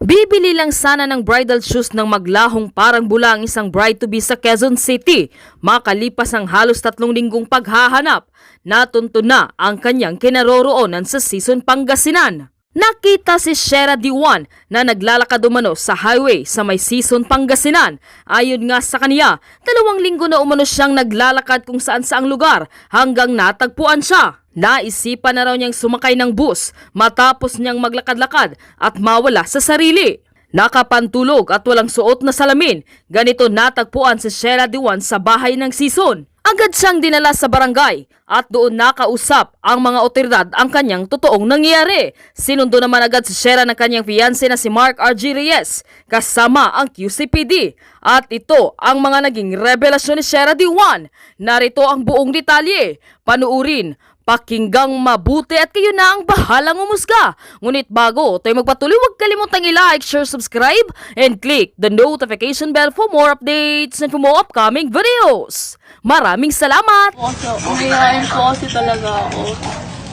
Bibili lang sana ng bridal shoes ng maglahong parang bula ang isang bride-to-be sa Quezon City. Makalipas ang halos 3 linggong paghahanap, natunto na ang kanyang kinaroroonan sa Sison, Pangasinan. Nakita si Shera Diwan na naglalakad umano sa highway sa may Sison, Pangasinan. Ayon nga sa kaniya, 2 linggo na umano siyang naglalakad kung saan-saang lugar hanggang natagpuan siya. Naisipan na raw niyang sumakay ng bus matapos niyang maglakad-lakad at mawala sa sarili. Nakapantulog at walang suot na salamin, ganito natagpuan si Shera Diwan sa bahay ng Sison. Agad siyang dinala sa barangay at doon nakausap ang mga otoridad ang kanyang totoong nangyayari. Sinundo naman agad si Shera ng kanyang fiancé na si Mark R.G. Reyes kasama ang QCPD. At ito ang mga naging revelasyon ni Shera Diwan. Narito ang buong detalye. Panuurin, pakinggang mabuti at kayo na ang bahalang umusga. Ngunit bago tayo magpatuloy, huwag kalimutang i-like, share, subscribe, and click the notification bell for more updates and for more upcoming videos. Maraming salamat! Umiyain po kasi talaga ako.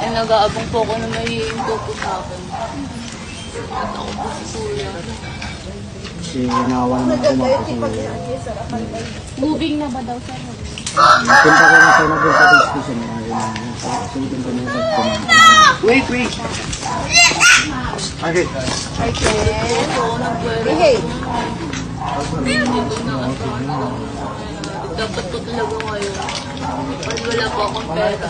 Ay nag-aabang po ako na may po sa akin. At ako po si Kuya. Kasi nawalan ako kasi Moving na ba daw sa mga? punta ko na sa nag-public station na sunod ko na sa Wait! Okay. Oo, nagwero. Dito na ako. Dapat po talaga ngayon. Pag wala po akong pera.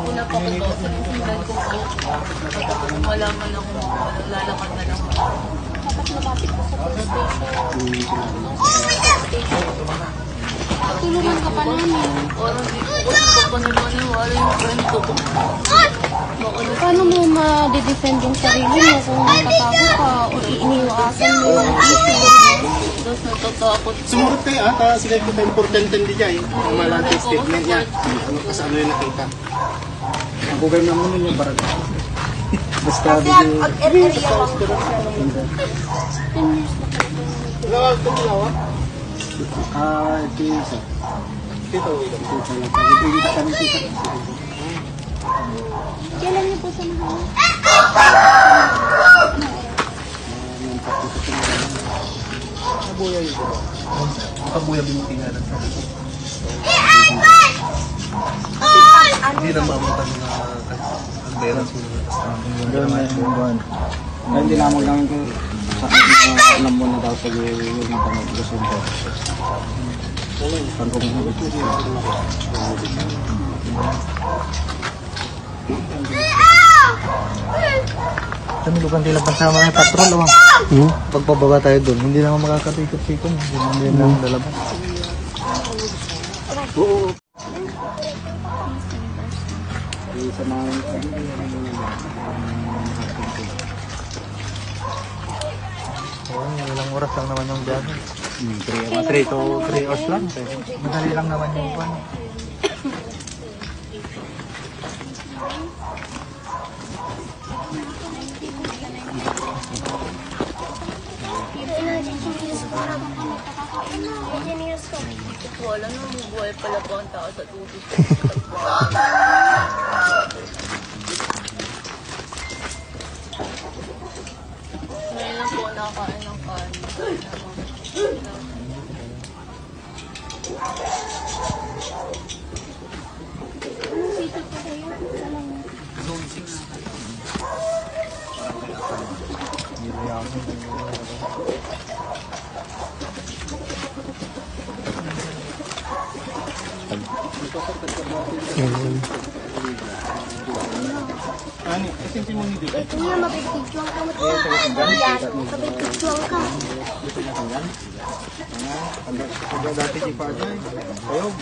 Wala pa ko to. Sa susunod ko po. Kapag wala man ako, lalakad na lang. Tulungan ka pa namin. Parang di ko pa naniwala yung friend ko. Paano mo ma-defend yung sarili mo kung natatakot ka o iniiwasan mo yung issue? Tapos natatakot. Sumurot kayo sila kita importante hindi dyan. Malante statement niya. Ano yung nakita. Ang kugay na muna yung barangay. Basta Kasi ang area lang. Lawag ito lawag. ito yung isa. Dito. Ito lang. Hindi ka kami kita. Kailan niyo po sa mahal? Kabuya yun. Kabuya binutingan at hindi na maabutan na unbalance mo na Doon na yung buwan. Kaya hindi naman lang ko sa alam mo na daw sa yung pamaglusun ko. Saan ko muna ito? Kami lugan tila pansama ng patrol awang. Pagpababa tayo doon, hindi naman makakatikot-tikot. Hindi naman lalabas. Oo. Sa mga Ilang oras lang naman yung biyahe. 3 to 3 hours lang. Madali lang naman yung pan. Hindi ko alam na bubuhay pala po ang tao sa tubig. Ngayon lang po nakakain ng kanin. Ani, kasi si mo hindi. Ito nga, mabigpictuang ka mo. Yes, mabigpictuang ka. Pag dati si Father, ayog.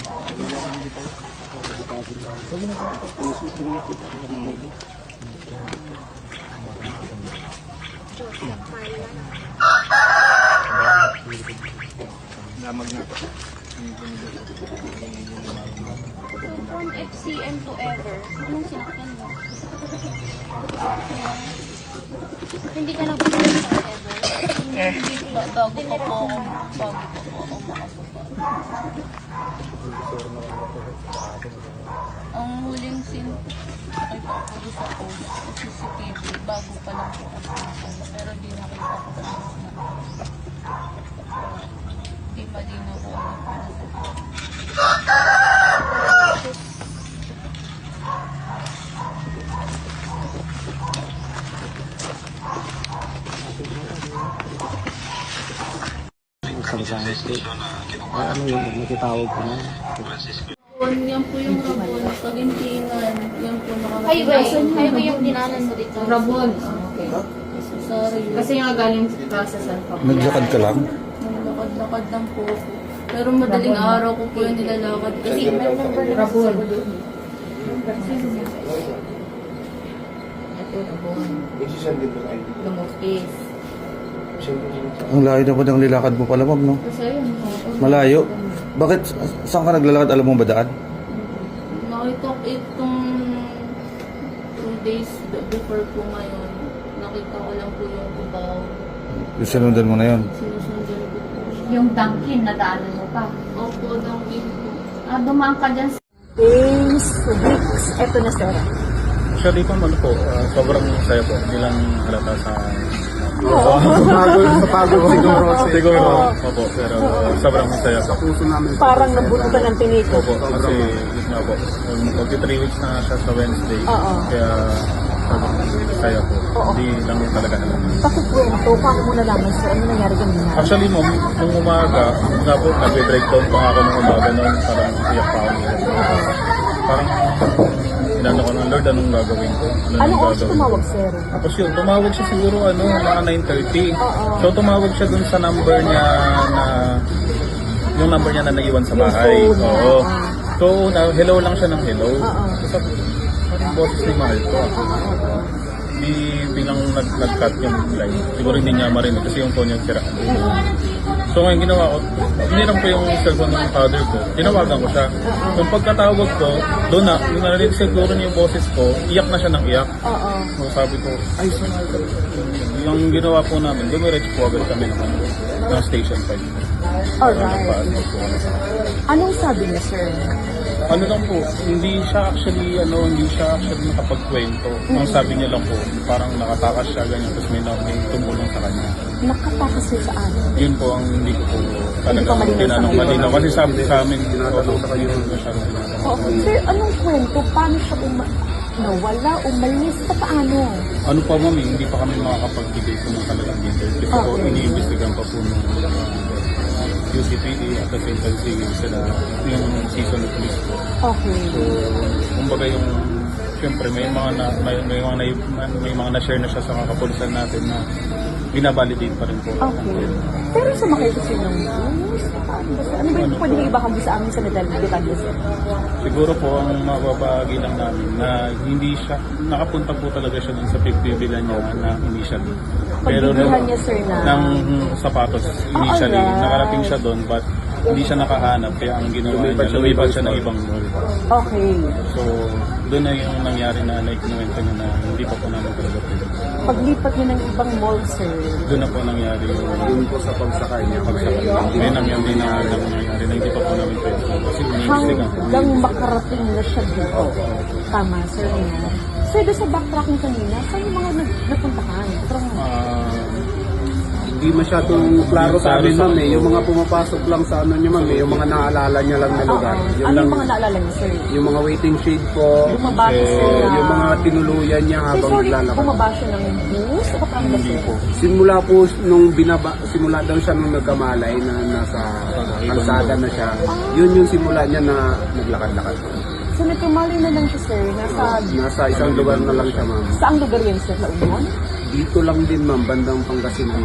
Damag na. From FCM to Ever. Anong sinakyan mo? Hindi ka nagpupunta sa Ever. Bago pa po ako makapapa. Ang huling scene, nakita ko sa CCTV, bago pa lang po ako. isang street. Ay, ano yun, nakitawag ko na. Yan po yung Rabon, Kagintingan, yan po Highway yung dinanan mo dito. Rabon. Okay. Sorry. Kasi nga galing ka sa San Pablo. Naglakad ka lang? Lakad-lakad lang po ako. Pero madaling araw ko po yung nilalakad. Kasi Rabon. Lumupis. Ang layo na ba ng nilakad mo pala, ma'am, no? kasi yun po. Malayo. Bakit? Saan ka naglalakad? Alam mo ba daan? Nakita ko itong 2 days before po ngayon. Nakita ko lang po yung Cubao. Yung sinundan mo na yun. Sinusundan ko po. Yung Dunkin, nadaanan mo pa. Opo, Dunkin po. Dumaan ka dyan sa Days, weeks, eto na sir. Actually po, ano po, sobrang saya po. Hindi lang halata sa... Pagod siguro. Siguro, opo, pero sobrang masaya po. Puso namin. Parang nabunutan ng tinik. Opo, kasi yun nga po, magti 3 weeks na siya sa Wednesday. Kaya sobrang saya po. Hindi lang talaga alam. Pakikwento, paano mo nalaman sir? Ano nangyari kanina? Actually, ma'am, nung umaga, nga po, nag-breakdown pa nga ako nung umaga noon, parang iyak pa ako. Parang, inano ko ng Lord, anong gagawin ko? Anong oras tumawag sir? Tapos yun, tumawag siya siguro, mga 9:30. So, tumawag siya dun sa number niya na, yung number niya na naiwan sa bahay. Oo. So, hello lang siya ng hello. So, sabi, parang boses ni Mahal ko. Di bilang nag-cut yung line. Siguro hindi niya marinig kasi yung phone niya sira. So ngayon ginawa ko, hiniram ko yung cellphone ng father ko. Tinawagan ko siya. Yung pagkatawag ko, doon na, yung narinig siguro niya yung boses ko, iyak na siya ng iyak. So sabi ko, ay sumahal ka. Yung ginawa po namin, dumiretso po agad kami ng station 5. Alright. Anong sabi niya sir? Ano lang po, hindi siya actually nakapagkwento. Ang sabi niya lang po, parang nakatakas siya ganyan, tapos may tumulong sa kanya. Nakatakas siya saan? Yun po ang hindi ko po talaga pa malinaw tinanong sa malinaw. Kasi sabi sa amin, tinatanong sa kanya. Sir, anong kwento? Paano siya nawala, umalis? Paano? Ano pa ma'am, hindi pa kami makakapagbigay po ng talagang details. Kasi po, iniimbestigan pa po ng UCPD at the same time sila yung season of police po. Okay. So, kumbaga yung, siyempre may mga na-share na siya sa mga kapulisan natin na binabalidate pa rin po. Okay. Pero sumakay ko siya ng bus? Ano ba yung pwede iba kami sa amin sa detalye sir? Siguro po ang mababagi lang namin na hindi siya, nakapunta po talaga siya dun sa pagbibilan niya na initially. Pagbibilan niya sir na? Ng sapatos initially. alright. Nakarating siya doon but hindi siya nakahanap kaya ang ginawa niya, lumipat siya ng ibang mall. Okay. So, doon na yung nangyari na naikinuwento niya na hindi pa po namin talaga pwede. Paglipat niya ng ibang mall sir, Doon na po nangyari yung Po sa pagsakay niya. may nangyari na hindi pa po namin pwede. Kasi iniimbestigan po. hanggang makarating na siya dito. Tama sir niya. Sir, doon sa backtracking kanina, saan yung mga napuntahan? Hindi masyadong klaro sa amin, ma'am. Yung mga pumapasok lang sa ano niya, ma'am. Yung mga naalala niya lang na lugar. Yun Ano lang, yung mga naalala niyo sir? yung mga waiting shade po. Bumaba siya sir na... Yung mga tinuluyan niya Sir, habang sorry, naglalakad. bumaba siya ng bus? O paano ba sir? Simula po nung simula daw siya nung nagkamalay na nasa kalsada na siya. Yun yung simula niya na naglakad-lakad. So nagkamali na lang siya sir, Nasa isang lugar na lang siya, ma'am. saang lugar yan sir? Sa Union? Dito lang din, ma'am, bandang Pangasinan.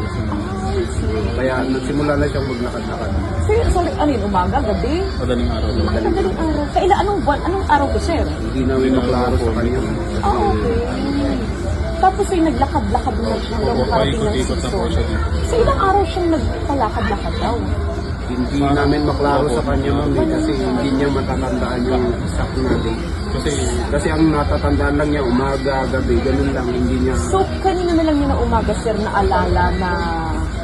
Kaya nagsimula na siyang maglakad-lakad. Sir, sorry, ano yun, umaga, gabi? Madaling araw doon. Madaling araw. Anong buwan? Anong araw ko sir? Hindi namin maklaro sa kanya. Okay. Tapos ay naglakad-lakad na siya hanggang Opo, makarating ng paikot-ikot na po season. siya dito. So ilang araw siyang nagpalakad-lakad daw? Hindi namin maklaro sa kanya, ma'am, kasi hindi niya matatandaan yung exact na date. Kasi ang natatandaan lang niya, umaga, gabi, ganun lang, hindi niya... So kanina na lang niya na umaga sir naalala na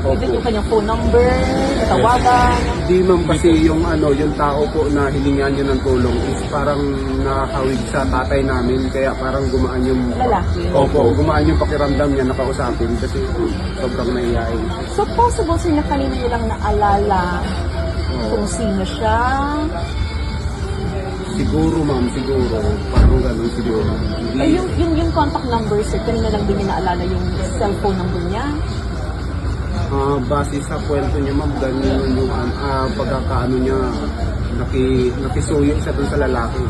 ito yung kanyang phone number, tawagan. Hindi, ma'am, kasi yung yung tao po na hiningan niya ng tulong is parang nakahawig sa tatay namin, kaya parang gumaan yung... Lalaki. Opo, gumaan yung pakiramdam niya nakausapin kasi sobrang naiyain. So possible sir na kanina niya lang naalala kung sino siya. Siguro, ma'am, siguro. Parang ganun siguro. Ay, Hindi, yung contact number sir, kanina lang din niya naalala yung cellphone number niya. Base sa kwento niya ma'am, ganyan yung pagkakaano niya, nakisuyo siya dun sa lalaki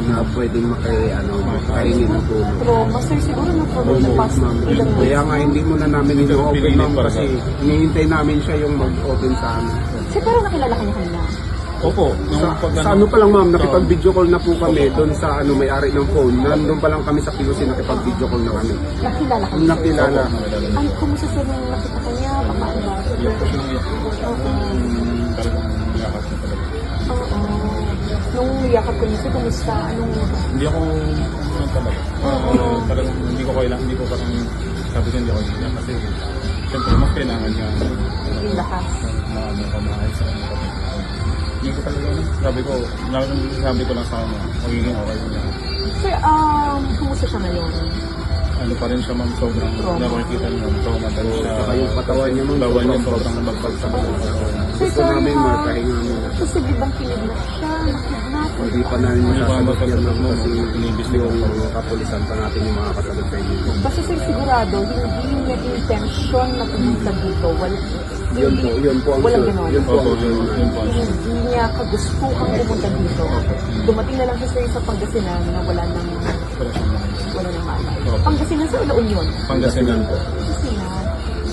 na pwedeng makahingi ng tulong. Trauma, sir, siguro na for the past ilang months. Kaya nga hindi muna namin ino-open ma'am kasi hinihintay namin siya yung mag-open sa amin. Sir, pero nakilala ka niya kanina. Opo, Sa ano pa lang ma'am, nakipag-video call na po kami doon sa may-ari ng phone. Nandun pa lang kami sa QC, nakipag-video call na kami. Nakilala ka niya. Nakilala. Ay, kumusta sir nung nakita ka niya? Baka ano? Oo. Nung yakap ko niya, sir, kumusta? Anong... Hindi ako talaga. Talagang hindi ko parang sabi ko hindi ako hindi kasi siyempre mas kailangan niya yung lakas. kamahal sa kanya. Hindi ko talaga sabi ko lang sa kanya, magiging okay niya. Sir, kumusta siya ngayon? Ano pa rin siya ma'am, sobrang nakikita niyo, trauma pa rin siya. Saka yung katawan niya ma'am, Katawan niya sobrang magbagsak. gusto namin makahinga muna. Posible bang kinidnap siya? Nakidnap? Hindi pa namin Hindi pa masasagot yan ma'am masasagot, kasi inibestiga yung pa. kapulisan pa natin yung mga kasagot sa inyo. Basta sir, sigurado, hindi niya intention na pumunta dito. Yun po ang walang sure. ganon. Yun po ang sure. Yun po ang sure. Hindi niya kagustuhan pumunta dito. Dumating na lang siya sir sa Pangasinan na wala nang malay. Pangasinan sa La Union. Pangasinan po. Pangasinan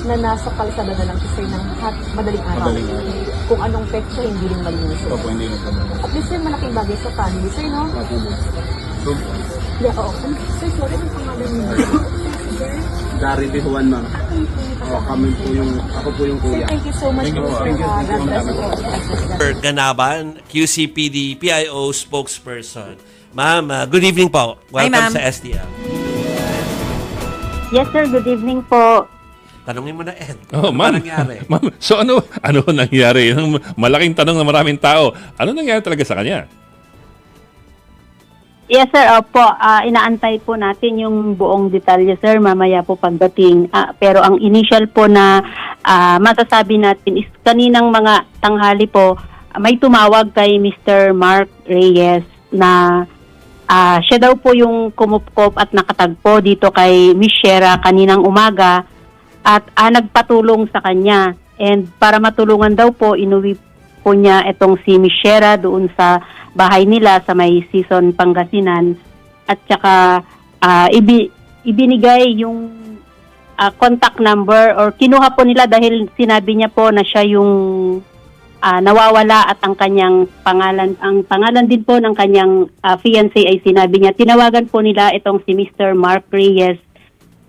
na nasa kalsada na lang siya sir ng madaling araw. Madaling araw. Kung anong petsa, hindi rin malinis. Opo, hindi na po. At least sir, malaking bagay sa family sir, no? So, Yeah, oo. Sir, sorry, ang pangalan niyo. Gary De Juan ma'am. Ako po yung kuya. Thank you so much po sir. God bless po. Ganaban, QCPD, PIO spokesperson. Ma'am, good evening po. Welcome sa STL. Yes sir, good evening po. Tanungin mo na, Ed. Oh, Ano ma'am. ba nangyari? Ma'am, so ano nangyari? Yung malaking tanong ng maraming tao. Ano nangyari talaga sa kanya? Yes sir, opo. Inaantay po natin yung buong detalye sir, mamaya po pagdating. Pero ang initial po na masasabi natin is kaninang mga tanghali po, may tumawag kay Mr. Mark Reyes na siya daw po yung kumupkop at nakatagpo dito kay Miss Shera kaninang umaga at nagpatulong sa kanya. And para matulungan daw po, inuwi po niya itong si Miss Shera doon sa bahay nila sa may Season Pangasinan at saka ibinigay yung contact number or kinuha po nila dahil sinabi niya po na siya yung nawawala at ang kanyang pangalan din po ng kanyang fiancé ay sinabi niya. Tinawagan po nila itong si Mr. Mark Reyes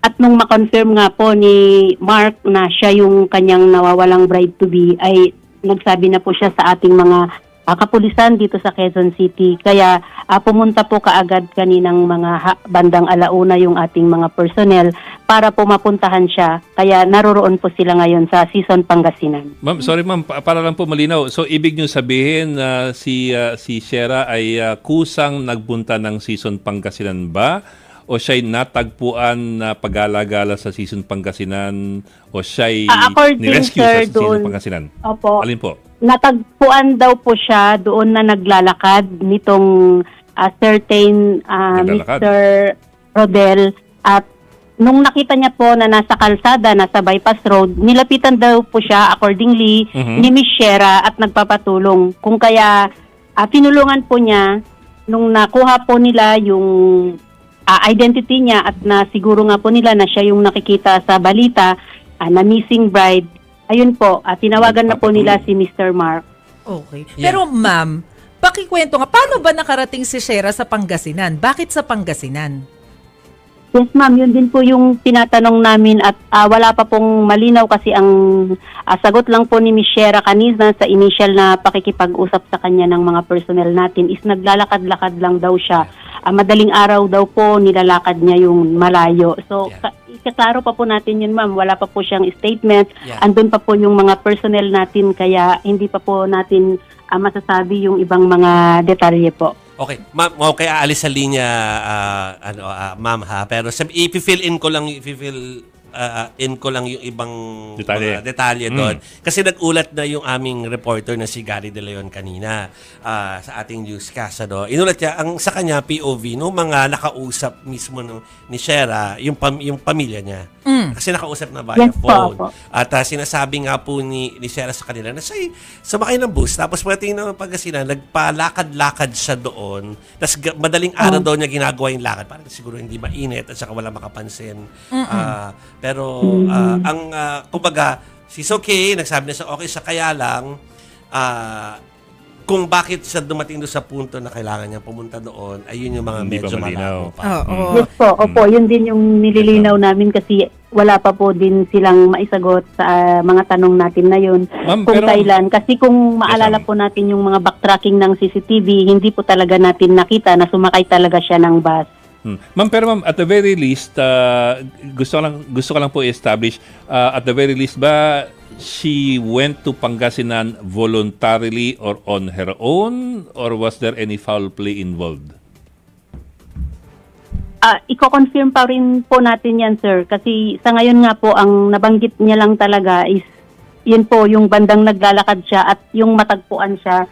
at nung ma-confirm nga po ni Mark na siya yung kanyang nawawalang bride-to-be ay nagsabi na po siya sa ating mga kapulisan dito sa Quezon City. Kaya pumunta po kaagad kaninang mga bandang alauna yung ating mga personnel para po mapuntahan siya. Kaya naroroon po sila ngayon sa Season Pangasinan. Ma'am, sorry ma'am, para lang po malinaw. So ibig niyo sabihin na si Shera ay kusang nagbunta ng Season Pangasinan ba? O siya'y natagpuan na pag-alagala sa Season Pangasinan? O siya'y nirescue sa Season Pangasinan? Opo. Alin po? Natagpuan daw po siya doon na naglalakad nitong certain Mr. Rodel at nung nakita niya po na nasa kalsada, nasa bypass road, nilapitan daw po siya accordingly ni Miss Shera at nagpapatulong. Kung kaya tinulungan po niya nung nakuha po nila yung identity niya at na siguro nga po nila na siya yung nakikita sa balita na missing bride. Ayun po, tinawagan na po nila si Mr. Mark. Okay. Pero ma'am, pakikwento nga, paano ba nakarating si Shera sa Pangasinan? Bakit sa Pangasinan? Yes ma'am, yun din po yung tinatanong namin at wala pa pong malinaw kasi ang sagot lang po ni Miss Shera kanina sa initial na pakikipag-usap sa kanya ng mga personnel natin is naglalakad-lakad lang daw siya. Madaling araw daw po nilalakad niya yung malayo. So, ikaklaro pa po natin yun ma'am, wala pa po siyang statement. Andun pa po yung mga personnel natin kaya hindi pa po natin masasabi yung ibang mga detalye po. Okay, ma'am, okay, aalis sa linya, ma'am ha, pero i-fill in ko lang, i-fill in ko lang yung ibang Detalye. mga detalye doon. Kasi nagulat na yung aming reporter na si Gary De Leon kanina sa ating newscast. Ano? Inulat niya, sa kanya POV, nung mga nakausap mismo ni Shera, yung pamilya niya. Kasi nakausap na via Yes po, phone. opo. At sinasabi nga po ni Shera sa kanila na siya sumakay ng bus. Tapos pagdating ng Pangasinan, nagpalakad-lakad siya doon. Tapos madaling araw daw niya ginagawa yung lakad. Parang siguro hindi mainit at saka wala makapansin. Pero kumbaga, she's okay. Nagsabi na siya okay siya. Kaya lang, kung bakit siya dumating doon sa punto na kailangan niya pumunta doon, ayun yung mga Hindi pa medyo malinaw. malabo pa. Yes po, opo, yun din yung nililinaw namin kasi wala pa po din silang maisagot sa mga tanong natin na yun. Ma'am, Kung pero- kailan. Kasi kung maalala ma'am. po natin yung mga backtracking ng CCTV, hindi po talaga natin nakita na sumakay talaga siya ng bus. Ma'am, pero ma'am, at the very least, gusto ko lang po i-establish, at the very least ba, she went to Pangasinan voluntarily or on her own, or was there any foul play involved? Iko-confirm pa rin po natin yan, sir. Kasi sa ngayon nga po, ang nabanggit niya lang talaga is, yun po, yung bandang naglalakad siya at yung matagpuan siya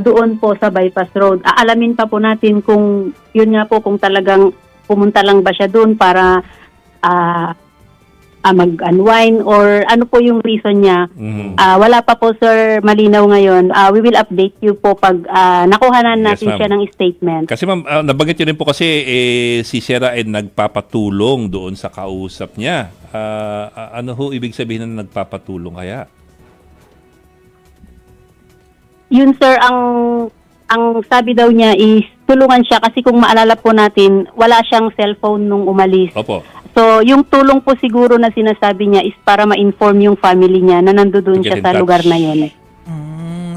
doon po sa bypass road. Aalamin pa po natin kung, yun nga po, kung talagang pumunta lang ba siya doon para mag-unwind or ano po yung reason niya. Wala pa po, sir, malinaw ngayon. We will update you po pag nakuhanan natin ma'am. siya ng statement. Kasi ma'am, nabanggit yun rin po kasi si Shera ay nagpapatulong doon sa kausap niya. Ano ho ibig sabihin na nagpapatulong kaya? Yun, sir, ang sabi daw niya is tulungan siya kasi kung maalala po natin, wala siyang cellphone nung umalis. Opo. So, yung tulong po siguro na sinasabi niya is para ma-inform yung family niya na nandoon To get siya in sa touch. lugar na yun.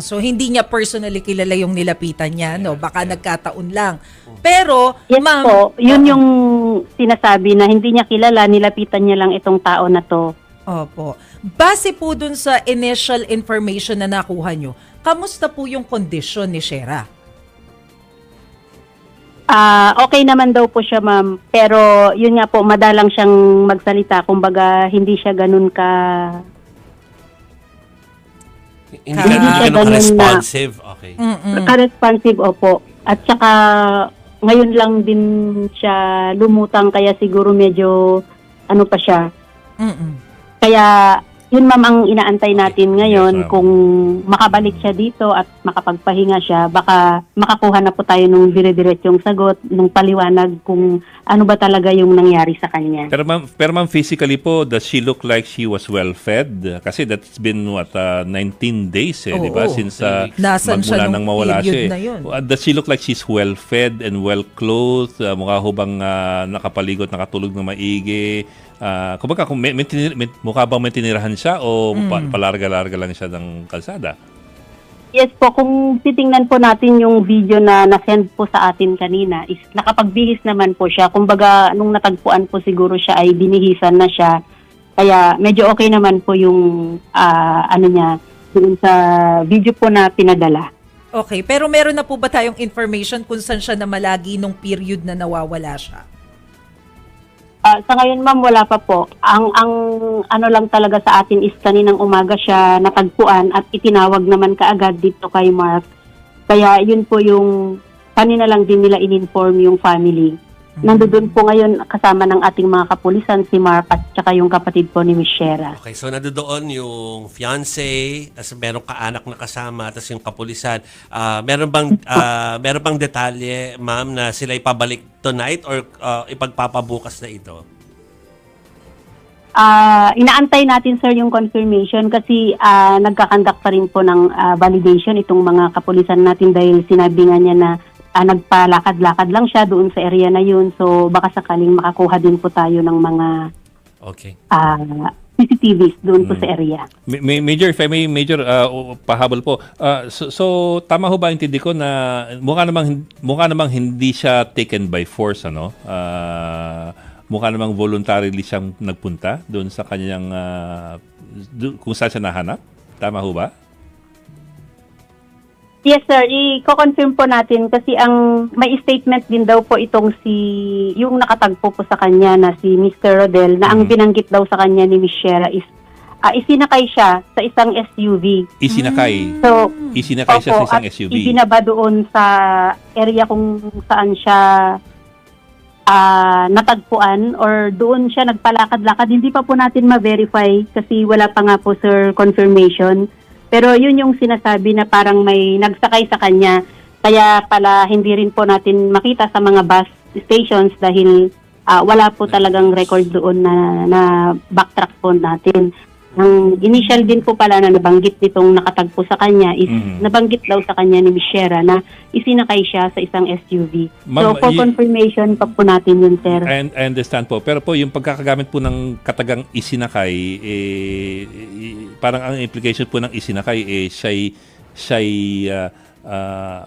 So hindi niya personally kilala yung nilapitan niya, no? Baka nagkataon lang. Pero, Yes ma'am, po, yun yung sinasabi na hindi niya kilala, nilapitan niya lang itong tao na to. opo. Base po dun sa initial information na nakuha nyo, kamusta po yung kondisyon ni Shera? Okay naman daw po siya, ma'am. Pero yun nga po, madalang siyang magsalita. Kumbaga, hindi siya ganun ka... Hindi Hindi ka siya ganun ganun responsive. Okay. Ka-responsive, opo. At saka, ngayon lang din siya lumutang, kaya siguro medyo, ano pa siya. Kaya, yun ma'am ang inaantay natin ngayon. Yes, ma'am. Kung makabalik siya dito at makapagpahinga siya, baka makakuha na po tayo nung dire-diretsyong sagot, nung paliwanag kung ano ba talaga yung nangyari sa kanya. Pero ma'am, physically po, does she look like she was well fed? Kasi that's been 19 days di ba? Oo. Since Nasaan siya magmula nung nang mawala period siya. na yun? Does she look like she's well fed and well clothed? Mukha ho bang nakapaligot, nakatulog na maigi? Kumbaga, mukha bang may tinirahan siya o palarga-larga lang siya ng kalsada? Yes po, kung titingnan po natin yung video na na-send po sa atin kanina, is nakapagbihis naman po siya. Kumbaga, nung natagpuan po siguro siya ay binihisan na siya. Kaya medyo okay naman po yung ano niya, dun sa video po na pinadala. Okay, pero meron na po ba tayong information kung saan siya namalagi nung period na nawawala siya? Sa ngayon, ma'am, wala pa po. Ang ano lang talaga sa atin is kaninang umaga siya natagpuan at itinawag naman kaagad dito kay Mark. Kaya yun po yung kanina lang din nila in-inform yung family. Nandoon po ngayon kasama ng ating mga kapulisan si Mark at saka yung kapatid po ni Miss Shera. Okay, so nandoon yung fiancé, tapos meron ka-anak na kasama, tapos yung kapulisan. Meron bang detalye, ma'am, na sila ipabalik tonight or ipagpapabukas na ito? Inaantay natin, sir, yung confirmation kasi nagkakandak pa rin po ng validation itong mga kapulisan natin dahil sinabi nga niya na nagpalakad-lakad lang siya doon sa area na yun. So baka sakaling makakuha din po tayo ng mga CCTVs doon po sa area. Major, if I may, Major, pahabol po. So tama ho ba intindi ko na mukha namang hindi siya taken by force, ano? Mukha namang voluntarily siyang nagpunta doon sa kanyang kung saan siya nahanap? Tama ho ba? Yes, sir. I-confirm po natin kasi ang may statement din daw po itong yung nakatagpo po sa kanya na si Mr. Rodel na ang binanggit daw sa kanya ni Miss Shera is isinakay siya sa isang SUV. Isinakay. So, Isinakay siya sa opo, isang at SUV. ibinaba doon sa area kung saan siya natagpuan or doon siya nagpalakad-lakad. Hindi pa po natin ma-verify kasi wala pa nga po, sir, confirmation. Pero yun yung sinasabi na parang may nagsakay sa kanya. Kaya pala hindi rin po natin makita sa mga bus stations dahil wala po talagang record doon na backtrack po natin. Ang initial din po pala na nabanggit nitong nakatagpo sa kanya is nabanggit daw sa kanya ni Miss Shera na isinakay siya sa isang SUV. So Ma'am, for confirmation pa po natin yun, sir. I understand po. Pero po, yung pagkakagamit po ng katagang isinakay, parang ang implication po ng isinakay, siya'y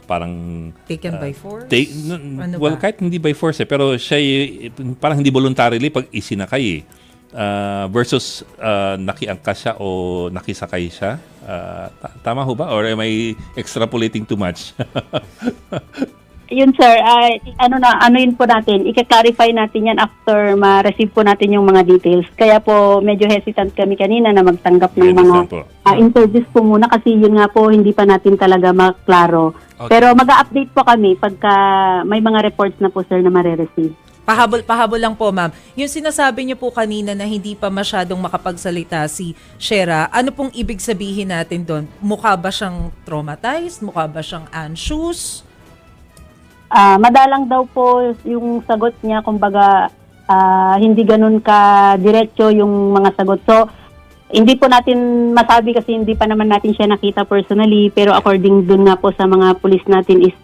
parang... Taken by force? Ano well, ba? kahit hindi by force, pero siya'y parang hindi voluntarily pag isinakay versus nakiangkas siya o nakisakay siya. Tama ho ba? Or am I extrapolating too much? Yun, sir, ano yun po natin, i-clarify natin yan after ma-receive po natin yung mga details. Kaya po medyo hesitant kami kanina na magtanggap ng mga interviews po muna kasi yun nga po hindi pa natin talaga maklaro. Okay. Pero mag-update po kami pagka may mga reports na po, sir, na mare-receive. Pahabol lang po, ma'am. Yung sinasabi niyo po kanina na hindi pa masyadong makapagsalita si Shera, ano pong ibig sabihin natin doon? Mukha ba siyang traumatized? Mukha ba siyang anxious? Madalang daw po yung sagot niya, kumbaga hindi ganun ka diretso yung mga sagot. So, hindi po natin masabi kasi hindi pa naman natin siya nakita personally, pero according dun nga po sa mga pulis natin is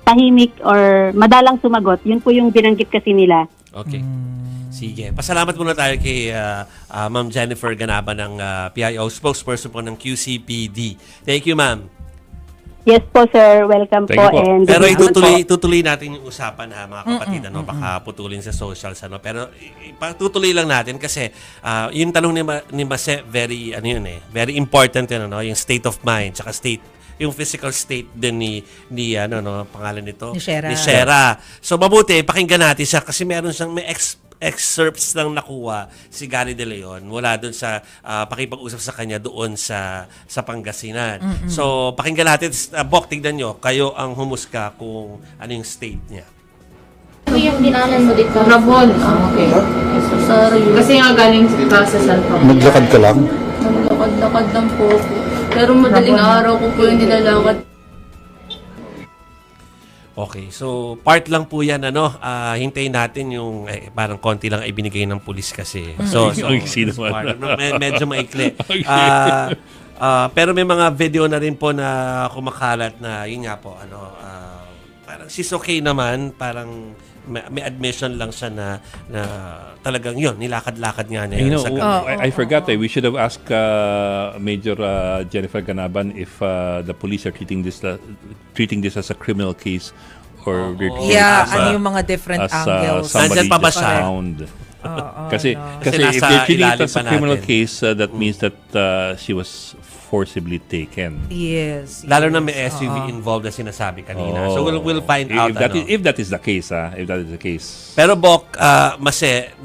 tahimik or madalang sumagot. Yun po yung binanggit kasi nila. Okay. Sige. Pasalamat muna tayo kay Ma'am Jennifer Ganaba ng PIO, spokesperson po ng QCPD. Thank you, ma'am. Yes po, sir. Welcome Thank po. you po. And Pero salamat po. itutuloy natin yung usapan mga kapatid, baka putulin sa socials pero patutuloy lang natin kasi yung tanong ni Mase very very important yun, yung state of mind tsaka yung physical state din ni pangalan nito Ni Shera. Ni Shera. So mabuti pakinggan natin siya kasi meron siyang may excerpts lang nakuha si Gary De Leon mula doon sa pakipag-usap sa kanya doon sa Pangasinan. So, pakinggan natin. Bok, tignan nyo. Kayo ang humusga kung ano yung state niya. Ano yung dinanan mo dito? Rabon. Okay. Sorry. Kasi nga galing ka sa San Pablo. Naglakad ka lang? Naglakad-lakad lang po ako. Pero madaling araw ko po yung nilalakad. Okay, so part lang po yan, hintayin natin yung, parang konti lang ibinigay ng pulis kasi. So medyo maikli. Pero may mga video na rin po na kumakalat na, yun nga po, parang she's okay naman, parang may admission lang siya na talagang yun, nilakad-lakad nga niya sa gabi. I forgot. We should have asked Major Jennifer Ganaban if the police are treating this as a criminal case or they're treating it as ano yung mga different angles. Somebody Nandyan pa ba just siya? found. Kasi if nasa they're treating it ilalim as a pa criminal natin. case, that means that she was forcibly taken. Yes. Lalo na may SUV involved na sinasabi kanina. So we'll find out. If that is the case, if that is the case. Pero Bok, Mase,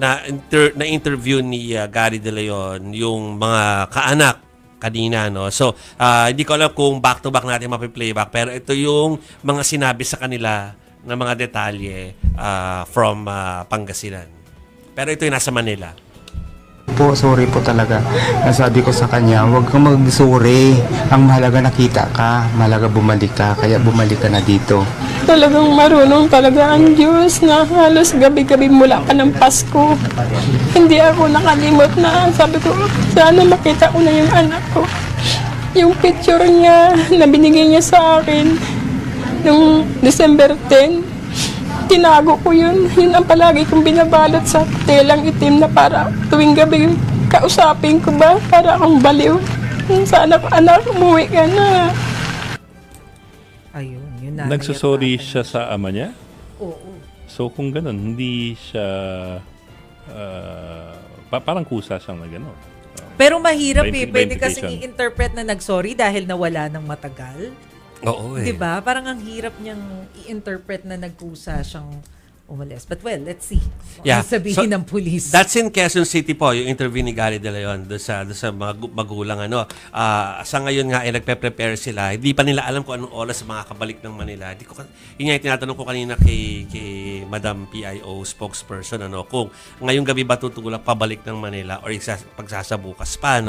na-interview ni Gary De Leon yung mga kaanak kanina, no? So, hindi ko alam kung back-to-back natin mapiplayback, pero ito yung mga sinabi sa kanila na mga detalye from Pangasinan. Pero ito yung nasa Manila. Po, sorry po talaga. Nasabi ko sa kanya, huwag kang mag-sorry. Ang mahalaga nakita ka, mahalaga bumalik ka, kaya bumalik ka na dito. Talagang marunong talaga ang Diyos na halos gabi-gabi mula pa ng Pasko. Hindi ako nakalimot na sabi ko, sana makita ko na yung anak ko. Yung picture niya na binigay niya sa akin noong December 10, tinago ko yun. Yun ang palagi kong binabalot sa telang itim na para tuwing gabi kausapin ko ba para akong baliw. Sana ko, anak, umuwi ka na. Ayun, yun na. Nagsasorry siya sa ama niya? Oo. So kung ganun, hindi siya parang kusa siyang na gano'n. Pero mahirap By Pwede implication. kasing i-interpret na nag-sorry dahil nawala ng matagal. Oo eh. Diba? Parang ang hirap niyang i-interpret na nagkusa siyang umalis. But well, let's see. Yeah. Ano sabihin ng police. That's in Quezon City po, yung interview ni Gary De Leon doon sa mga magulang. Sa ngayon nga, nagpe-prepare sila. Hindi pa nila alam kung anong oras makakabalik ng Manila. Yun nga yung tinatanong ko kanina kay Madam PIO spokesperson, kung ngayong gabi ba tutulak pabalik ng Manila or pagsasabukas pa.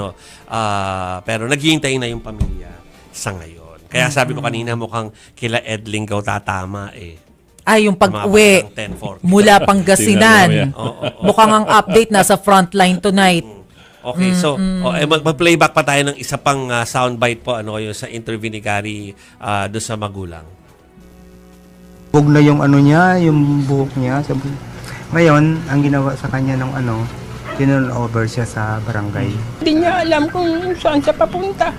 Pero naghihintay na yung pamilya sa ngayon. Kaya sabi ko kanina, mukhang kila Ed Lingaw tatama Yung pag-uwi Mga 10:40. mula Pangasinan. Mukhang ang update nasa frontline tonight. Okay, so mag-playback pa tayo ng isa pang soundbite po yung sa interview ni Gary doon sa magulang. Huwag na yung niya, yung buhok niya. Ngayon, ang ginawa sa kanya ng tinurn over siya sa barangay. Hindi niya alam kung saan siya papunta.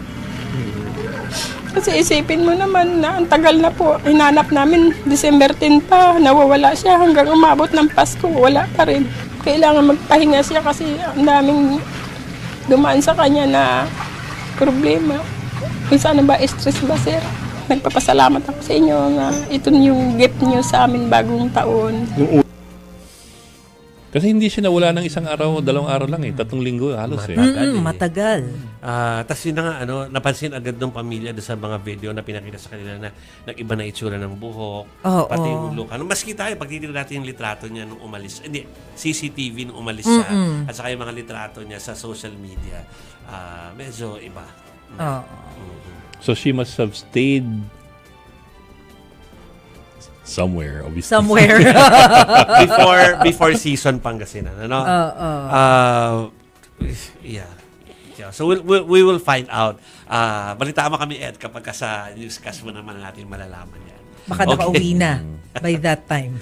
Kasi isipin mo naman na ang tagal na po. Hinanap namin December 10 pa. Nawawala siya hanggang umabot ng Pasko. Wala pa rin. Kailangan magpahinga siya kasi ang daming dumaan sa kanya na problema. Kung saan ba stress ba, sir? Nagpapasalamat ako sa inyo na ito yung gift niyo sa amin bagong taon. Kasi hindi siya nawala ng isang araw, 2 araw lang 3 linggo halos Matagal. Tapos yun na nga, napansin agad ng pamilya doon sa mga video na pinakita sa kanila na nag-iba na itsura ng buhok, pati yung look. Maski tayo, pag titignan natin yung litrato niya nung umalis, CCTV nung umalis siya, at saka yung mga litrato niya sa social media, medyo iba. So she must have stayed somewhere, obviously. Somewhere. before season Pangasinan, yeah. So we will find out. Balitaan mo kami, Ed, kapag sa newscast mo naman natin malalaman yan. Baka nakauwi na by that time.